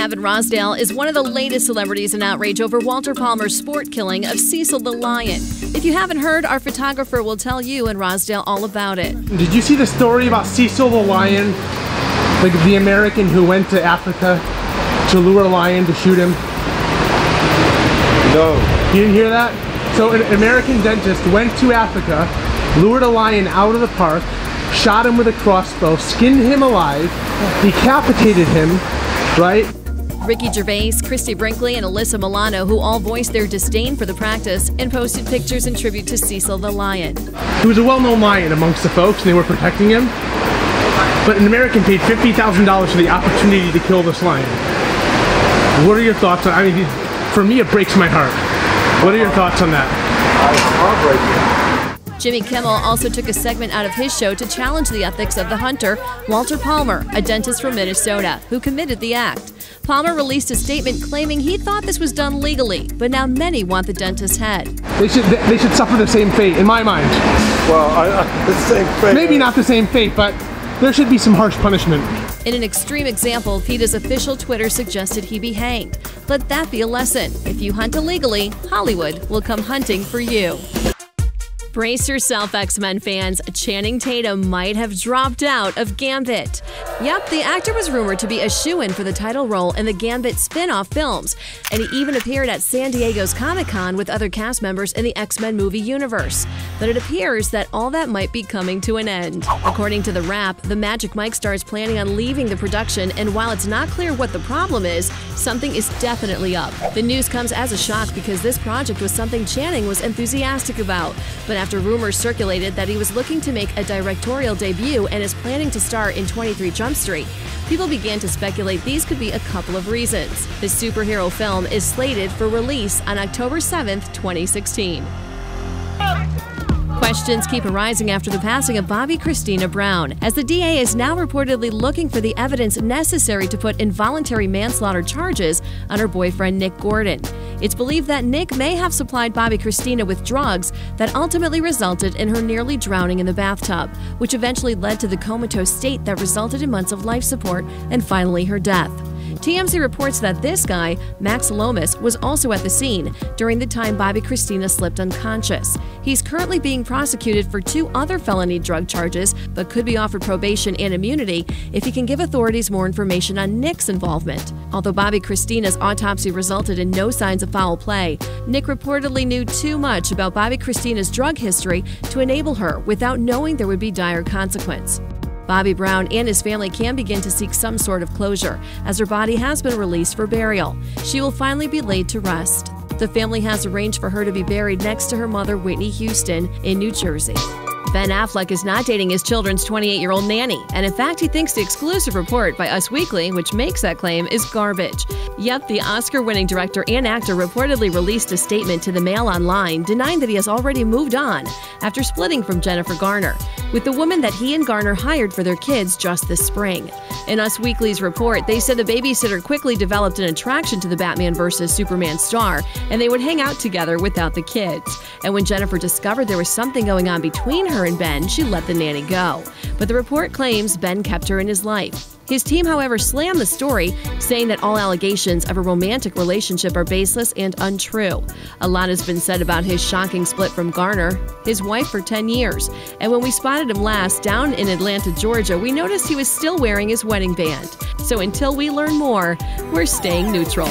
Gavin Rossdale is one of the latest celebrities in outrage over Walter Palmer's sport killing of Cecil the Lion. If you haven't heard, our photographer will tell you and Rossdale all about it. Did you see the story about Cecil the Lion, like the American who went to Africa to lure a lion to shoot him? No. You didn't hear that? So an American dentist went to Africa, lured a lion out of the park, shot him with a crossbow, skinned him alive, decapitated him, right? Ricky Gervais, Christie Brinkley, and Alyssa Milano, who all voiced their disdain for the practice and posted pictures in tribute to Cecil the Lion. He was a well-known lion amongst the folks, and they were protecting him. But an American paid $50,000 for the opportunity to kill this lion. What are your thoughts on? I mean, for me, it breaks my heart. What are your thoughts on that? Jimmy Kimmel also took a segment out of his show to challenge the ethics of the hunter, Walter Palmer, a dentist from Minnesota, who committed the act. Palmer released a statement claiming he thought this was done legally, but now many want the dentist's head. They should suffer the same fate, in my mind. Well, the same fate. Maybe not the same fate, but there should be some harsh punishment. In an extreme example, PETA's official Twitter suggested he be hanged. Let that be a lesson. If you hunt illegally, Hollywood will come hunting for you. Brace yourself, X-Men fans. Channing Tatum might have dropped out of Gambit. Yep, the actor was rumored to be a shoo-in for the title role in the Gambit spin-off films, and he even appeared at San Diego's Comic-Con with other cast members in the X-Men movie universe. But it appears that all that might be coming to an end. According to The Wrap, the Magic Mike star is planning on leaving the production, and while it's not clear what the problem is, something is definitely up. The news comes as a shock because this project was something Channing was enthusiastic about. But after rumors circulated that he was looking to make a directorial debut and is planning to star in 23 Jump Street, people began to speculate these could be a couple of reasons. The superhero film is slated for release on October 7th, 2016. Questions keep arising after the passing of Bobbi Kristina Brown, as the DA is now reportedly looking for the evidence necessary to put involuntary manslaughter charges on her boyfriend Nick Gordon. It's believed that Nick may have supplied Bobbi Kristina with drugs that ultimately resulted in her nearly drowning in the bathtub, which eventually led to the comatose state that resulted in months of life support and finally her death. TMZ reports that this guy, Max Lomas, was also at the scene during the time Bobbi Kristina slipped unconscious. He's currently being prosecuted for 2 other felony drug charges, but could be offered probation and immunity if he can give authorities more information on Nick's involvement. Although Bobbi Kristina's autopsy resulted in no signs of foul play, Nick reportedly knew too much about Bobbi Kristina's drug history to enable her without knowing there would be dire consequence. Bobbi Brown and his family can begin to seek some sort of closure, as her body has been released for burial. She will finally be laid to rest. The family has arranged for her to be buried next to her mother, Whitney Houston, in New Jersey. Ben Affleck is not dating his children's 28-year-old nanny, and in fact, he thinks the exclusive report by Us Weekly, which makes that claim, is garbage. Yep, the Oscar-winning director and actor reportedly released a statement to the Mail Online denying that he has already moved on after splitting from Jennifer Garner, with the woman that he and Garner hired for their kids just this spring. In Us Weekly's report, they said the babysitter quickly developed an attraction to the Batman vs. Superman star, and they would hang out together without the kids. And when Jennifer discovered there was something going on between her and Ben, she let the nanny go. But the report claims Ben kept her in his life. His team, however, slammed the story, saying that all allegations of a romantic relationship are baseless and untrue. A lot has been said about his shocking split from Garner, his wife for 10 years. And when we spotted him last down in Atlanta, Georgia, we noticed he was still wearing his wedding band. So until we learn more, we're staying neutral.